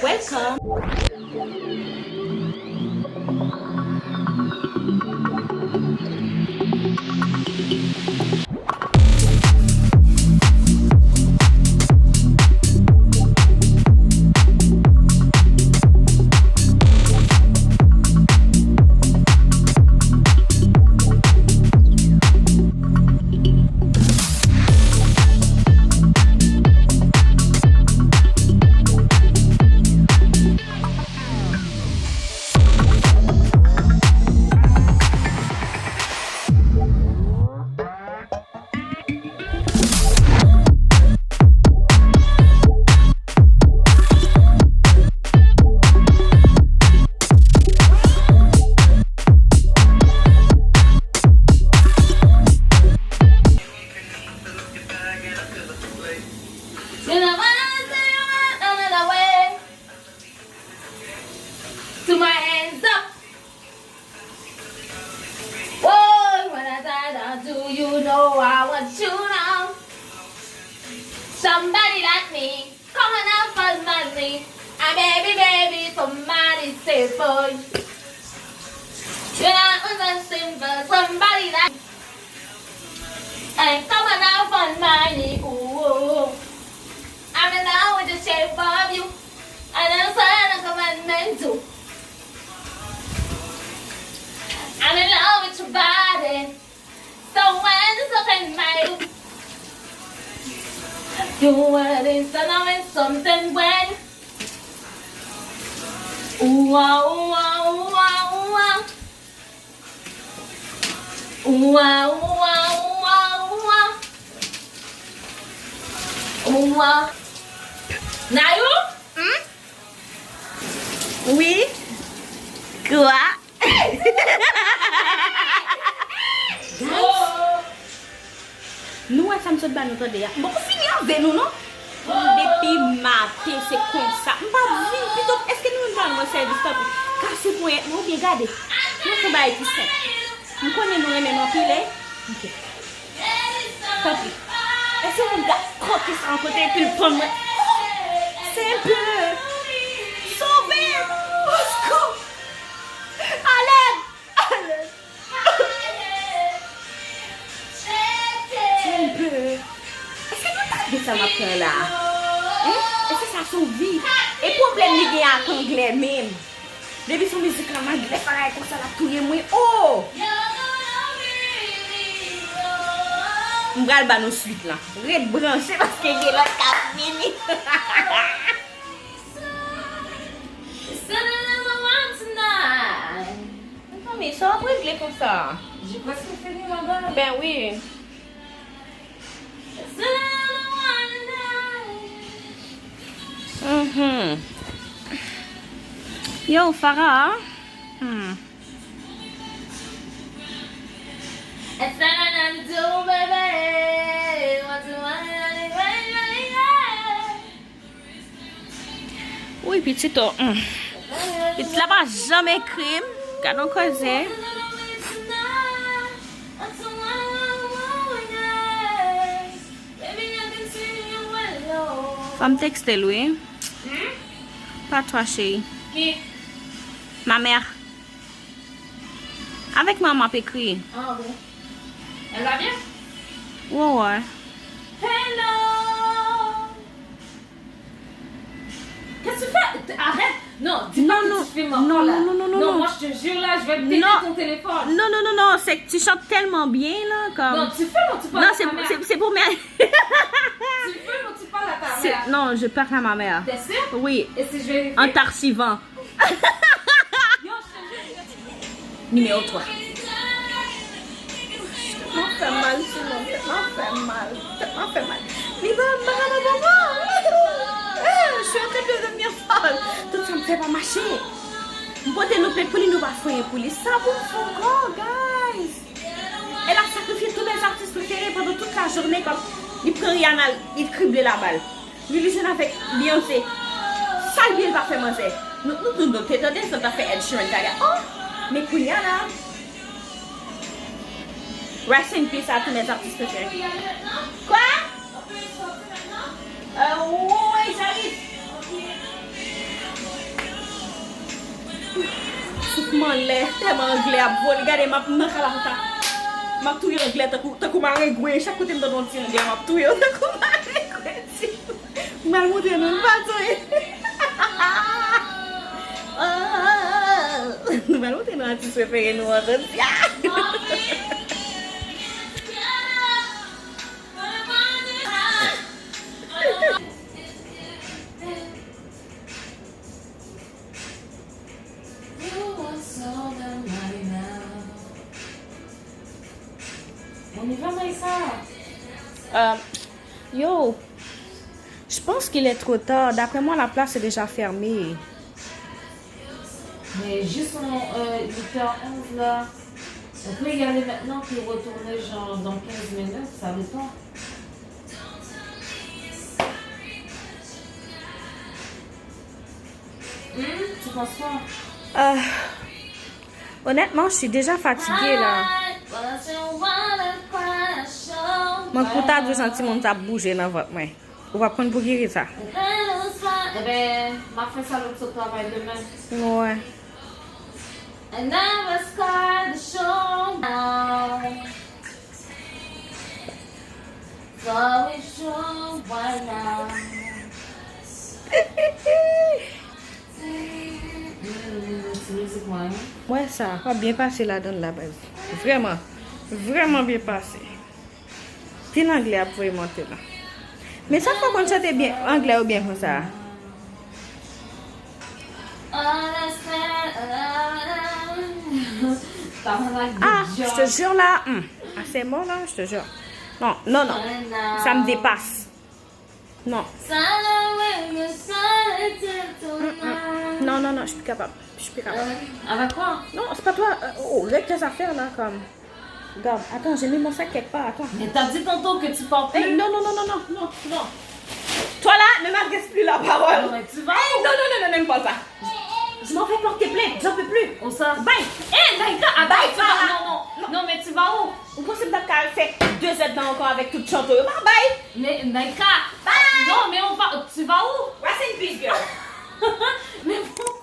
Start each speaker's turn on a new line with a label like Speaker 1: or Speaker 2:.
Speaker 1: Welcome.
Speaker 2: Somebody like me, coming out for money. I'm baby, somebody say boy. You're not understand, but somebody like me. I'm coming out for money. Ooh, I'm in love with the shape of you. And I'm saying I'm commandment too. I'm in love with your body. So when it's up in my you were installing something when ooh ah ooh ah ooh ah ooh ah ooh ah ooh ah ooh ah ooh ah. Nayu?
Speaker 1: Oui. Quoi? Nous, ça me saute dans notre dé. Bon, fini avec nous, non? Depuis matin, c'est comme ça. Pas vie, plutôt, est-ce que nous allons faire service stop? Car c'est pour être, nous, regardez. Nous, c'est pas être simple. Nous connaissons nous même en pile. Ok. Tant pis. Est-ce que vous gars, croquer ça en côté et puis le prendre? C'est un peu. Sauvez-moi! Au secours! À l'aide! À l'aide! Un peu. Est-ce que nous tapons ça maintenant là? Hein? Est-ce que ça sauve vie? Et problème il y a en anglais même. Depuis son musique en anglais, pareil comme ça là tout le monde. Oh! On va le nous suite là. Red branché parce que j'ai là 4 minutes. Non mais ça va régler comme ça.
Speaker 2: J'ai presque fini là-bas.
Speaker 1: Ben oui. Yo, Farah. Oui, petit toi. Petit là-bas, jamais crime. Quand on cause. Femme texte lui. Pas toi, chérie.
Speaker 2: Qui?
Speaker 1: Ma mère. Avec maman, peut écrire.
Speaker 2: Ah oui. Elle va bien?
Speaker 1: Ouais, ouais.
Speaker 2: Hello! Qu'est-ce que tu fais? Arrête! Non, dis-moi que tu filmes encore là. Non, moi je te jure là, je vais te péter ton téléphone.
Speaker 1: Non, c'est que tu chantes tellement bien là. Comme...
Speaker 2: Non, tu filmes ou tu parles à ta mère?
Speaker 1: c'est pour mes...
Speaker 2: Tu filmes ou tu parles à ta mère?
Speaker 1: Non, je parle à ma mère.
Speaker 2: T'es sûr?
Speaker 1: Oui.
Speaker 2: Et si je vais...
Speaker 1: En t'archivant.
Speaker 2: Yo, je te jure.
Speaker 1: Numéro 3. Tellement fait mal, Simon. Tellement fait mal. Mais maman. Je suis en train de devenir folle. Tout ça me fait pas marcher. Pourquoi nous plaît pour nous pas faire pour les ça pour encore, guys. Elle a sacrifié tous mes artistes préférés pendant toute la journée comme il prend Rihanna, il crible la balle. Lui jeune avec Beyoncé. Ça il va faire manger. Nous t'étonnons ça t'a fait Ed Sheeran. Oh, mais pour Rihanna. Rest in peace à tous mes artistes préférés. Quoi? Oui, j'arrive. laid, tellement anglais à voler. Regardez, ma ça. Ma touille anglais, t'as comme un regoué. Chaque côté me donne un petit anglais, ma touille, t'as comme un regoué. Mal monté, non, pas toi. Mal monté, non, tu peux faire une autre.
Speaker 2: On y va, Maïssa?
Speaker 1: Yo, je pense qu'il est trop tard. D'après moi, la place est déjà fermée.
Speaker 2: Mais juste 8h11 là. On peut y aller maintenant puis retourner genre dans 15 minutes, ça dépend. Tu penses quoi?
Speaker 1: Honnêtement, je suis déjà fatiguée là. Mon couteau de sentir mon table bouger dans votre main. On va prendre pour guérir ça.
Speaker 2: Eh ben, m'a fait ça l'autre travail demain.
Speaker 1: Ouais.
Speaker 2: I never scarred the show now. So we show why now. C'est musique moi.
Speaker 1: Ouais, ça va bien passer là-dedans la base. Vraiment. Vraiment bien passé. Puis l'anglais a pu monter là. Mais ça faut qu'on chante bien anglais ou bien comme ça. Ah, je te jure là. Ah, c'est bon là, je te jure. Non, non, non. Ça me dépasse. Non. Non, non, non, je suis plus capable. Je suis plus capable.
Speaker 2: Avec quoi?
Speaker 1: Non, c'est pas toi. Oh, règle tes affaires là comme. Regarde, attends, j'ai mis mon sac quelque part. Attends.
Speaker 2: Mais t'as dit tantôt que tu portais.
Speaker 1: Hey, non, non, non, non, non, non, non. Toi là, ne m'adresse plus la parole.
Speaker 2: Non, mais tu vas.
Speaker 1: Hey, non, non, non, non, n'aime pas ça. Je m'en fais porter plainte, j'en peux plus.
Speaker 2: Où ça?
Speaker 1: Bye. Hé, Naïka, ah, bye, tu vas.
Speaker 2: Non, non, non, mais tu vas où?
Speaker 1: Vous pensez que t'as fait 2 heures de temps encore avec toute chanteuse? Bye, bye.
Speaker 2: Mais Naïka.
Speaker 1: Bye.
Speaker 2: Non, mais on va. Tu vas où?
Speaker 1: Rest in peace, girl.
Speaker 2: Mais bon.